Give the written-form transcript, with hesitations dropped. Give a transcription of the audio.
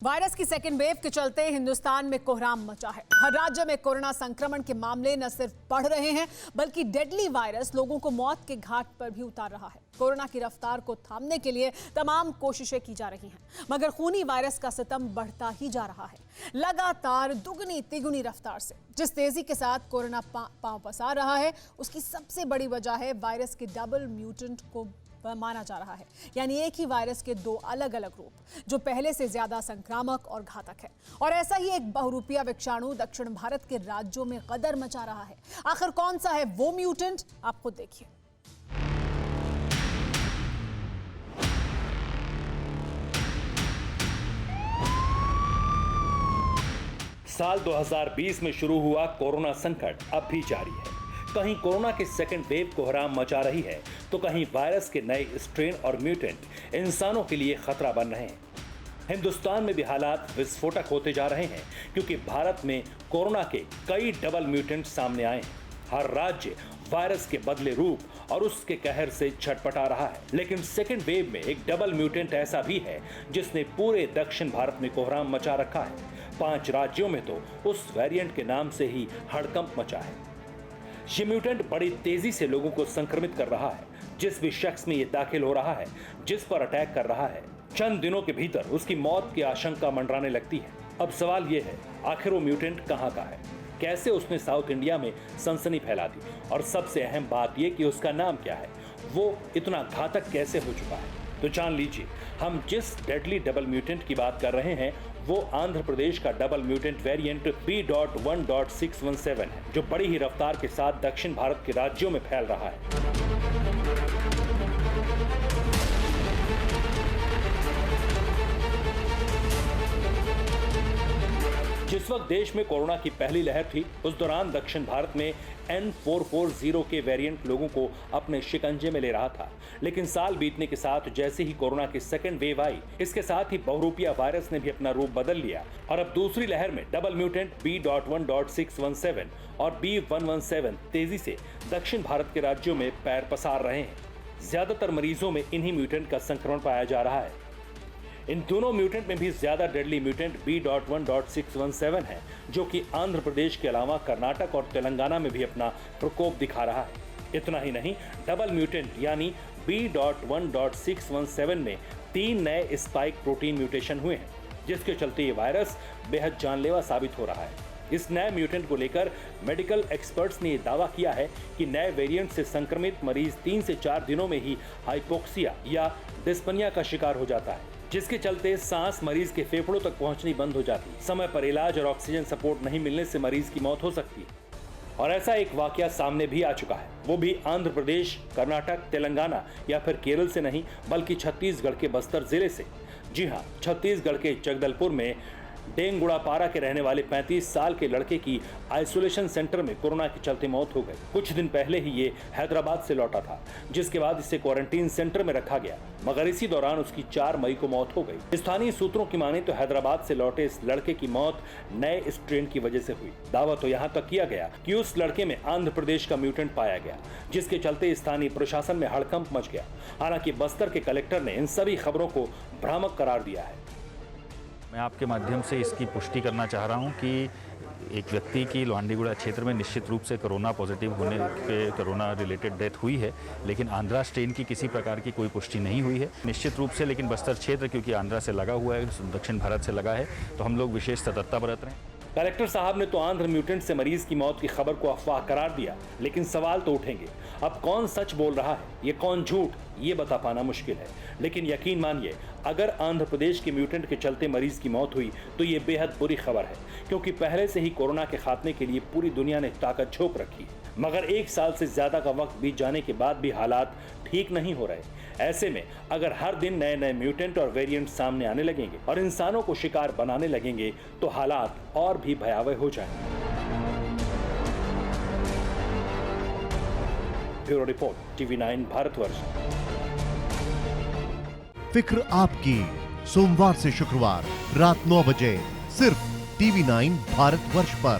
Virus की second wave के चलते हिंदुस्तान में कोहराम मचा है। हर राज्य में कोरोना संक्रमण के मामले न सिर्फ बढ़ रहे हैं बल्कि डेडली वायरस लोगों को मौत के घाट पर भी उतार रहा है। कोरोना की रफ्तार को थामने के लिए तमाम कोशिशें की जा रही हैं, मगर खूनी वायरस का सितम बढ़ता ही जा रहा है, लगातार दुगनी तिगुनी रफ्तार से। जिस तेजी के साथ कोरोना पांव पसार रहा है, उसकी सबसे बड़ी वजह है वायरस के डबल म्यूटेंट को माना जा रहा है, यानी एक ही वायरस के दो अलग अलग रूप, जो पहले से ज्यादा संक्रामक और घातक है। और ऐसा ही एक बहुरूपिया विषाणु दक्षिण भारत के राज्यों में कदर मचा रहा है। आखिर कौन सा है वो म्यूटेंट, आप खुद देखिए। साल 2020 में शुरू हुआ कोरोना संकट अब भी जारी है। कहीं कोरोना की सेकेंड वेव कोहराम मचा रही है, तो कहीं वायरस के नए स्ट्रेन और म्यूटेंट इंसानों के लिए खतरा बन रहे हैं। हिंदुस्तान में भी हालात विस्फोटक होते जा रहे हैं, क्योंकि भारत में कोरोना के कई डबल म्यूटेंट सामने आए हैं। हर राज्य वायरस के बदले रूप और उसके कहर से छटपटा रहा है। लेकिन सेकेंड वेव में एक डबल म्यूटेंट ऐसा भी है जिसने पूरे दक्षिण भारत में कोहराम मचा रखा है। 5 राज्यों में तो उस वेरिएंट के नाम से ही हड़कंप मचा है। ये म्यूटेंट बड़ी तेजी से लोगों को संक्रमित कर रहा है। जिस भी शख्स में ये दाखिल हो रहा है, जिस पर अटैक कर रहा है, चंद दिनों के भीतर उसकी मौत की आशंका मंडराने लगती है। अब सवाल ये है, आखिर वो म्यूटेंट कहाँ का है, कैसे उसने साउथ इंडिया में सनसनी फैला दी, और सबसे अहम बात ये कि उसका नाम क्या है, वो इतना घातक कैसे हो चुका है। तो जान लीजिए, हम जिस डेडली डबल म्यूटेंट की बात कर रहे हैं वो आंध्र प्रदेश का डबल म्यूटेंट वेरिएंट B.1.617 है, जो बड़ी ही रफ्तार के साथ दक्षिण भारत के राज्यों में फैल रहा है। जिस वक्त देश में कोरोना की पहली लहर थी, उस दौरान दक्षिण भारत में N440 के वेरिएंट लोगों को अपने शिकंजे में ले रहा था। लेकिन साल बीतने के साथ जैसे ही कोरोना की सेकेंड वेव आई, इसके साथ ही बहुरूपिया वायरस ने भी अपना रूप बदल लिया और अब दूसरी लहर में डबल म्यूटेंट B.1.617 और B.117 तेजी से दक्षिण भारत के राज्यों में पैर पसार रहे हैं। ज्यादातर मरीजों में इन्हीं म्यूटेंट का संक्रमण पाया जा रहा है। इन दोनों म्यूटेंट में भी ज्यादा डेडली म्यूटेंट B.1.617 है, जो कि आंध्र प्रदेश के अलावा कर्नाटक और तेलंगाना में भी अपना प्रकोप दिखा रहा है। इतना ही नहीं, डबल म्यूटेंट यानी B.1.617 में 3 नए स्पाइक प्रोटीन म्यूटेशन हुए हैं, जिसके चलते ये वायरस बेहद जानलेवा साबित हो रहा है। इस नए म्यूटेंट को लेकर मेडिकल एक्सपर्ट्स ने दावा किया है कि नए वेरिएंट से संक्रमित मरीज 3 से 4 दिनों में ही हाइपोक्सिया या डिस्पनिया का शिकार हो जाता है, जिसके चलते सांस मरीज के फेफड़ों तक पहुंचनी बंद हो जाती है। समय पर इलाज और ऑक्सीजन सपोर्ट नहीं मिलने से मरीज की मौत हो सकती है। और ऐसा एक वाकया सामने भी आ चुका है, वो भी आंध्र प्रदेश, कर्नाटक, तेलंगाना या फिर केरल से नहीं, बल्कि छत्तीसगढ़ के बस्तर जिले से। जी हाँ, छत्तीसगढ़ के जगदलपुर में डेंगुड़ापारा के रहने वाले 35 साल के लड़के की आइसोलेशन सेंटर में कोरोना के चलते मौत हो गई। कुछ दिन पहले ही ये हैदराबाद से लौटा था, जिसके बाद इसे क्वारंटीन सेंटर में रखा गया, मगर इसी दौरान उसकी 4 मई को मौत हो गई। स्थानीय सूत्रों की माने तो हैदराबाद से लौटे इस लड़के की मौत नए स्ट्रेन की वजह से हुई। दावा तो यहाँ तक किया गया कि उस लड़के में आंध्र प्रदेश का म्यूटेंट पाया गया, जिसके चलते स्थानीय प्रशासन में हड़कंप मच गया। हालांकि बस्तर के कलेक्टर ने इन सभी खबरों को भ्रामक करार दिया है। मैं आपके माध्यम से इसकी पुष्टि करना चाह रहा हूं कि एक व्यक्ति की लोहांडीगुड़ा क्षेत्र में निश्चित रूप से कोरोना पॉजिटिव होने पे कोरोना रिलेटेड डेथ हुई है, लेकिन आंध्रा स्ट्रेन की किसी प्रकार की कोई पुष्टि नहीं हुई है निश्चित रूप से। लेकिन बस्तर क्षेत्र क्योंकि आंध्रा से लगा हुआ है, दक्षिण भारत से लगा है, तो हम लोग विशेष सतर्कता बरत रहे हैं। कलेक्टर साहब ने तो आंध्र म्यूटेंट से मरीज की मौत की खबर को अफवाह करार दिया, लेकिन सवाल तो उठेंगे, अब कौन सच बोल रहा है, ये कौन झूठ, ये बता पाना मुश्किल है। लेकिन यकीन मानिए, अगर आंध्र प्रदेश के म्यूटेंट के चलते मरीज की मौत हुई तो ये बेहद बुरी खबर है, क्योंकि पहले से ही कोरोना के खात्मे के लिए पूरी दुनिया ने ताकत झोंक रखी है। मगर 1 साल से ज्यादा का वक्त बीत जाने के बाद भी हालात ठीक नहीं हो रहे। ऐसे में अगर हर दिन नए नए म्यूटेंट और वेरिएंट सामने आने लगेंगे और इंसानों को शिकार बनाने लगेंगे, तो हालात और भी भयावह हो जाएंगे। Bureau report, TV9 Bharatvarsh. फिक्र आपकी, सोमवार से शुक्रवार रात 9 बजे सिर्फ TV9 भारतवर्ष पर।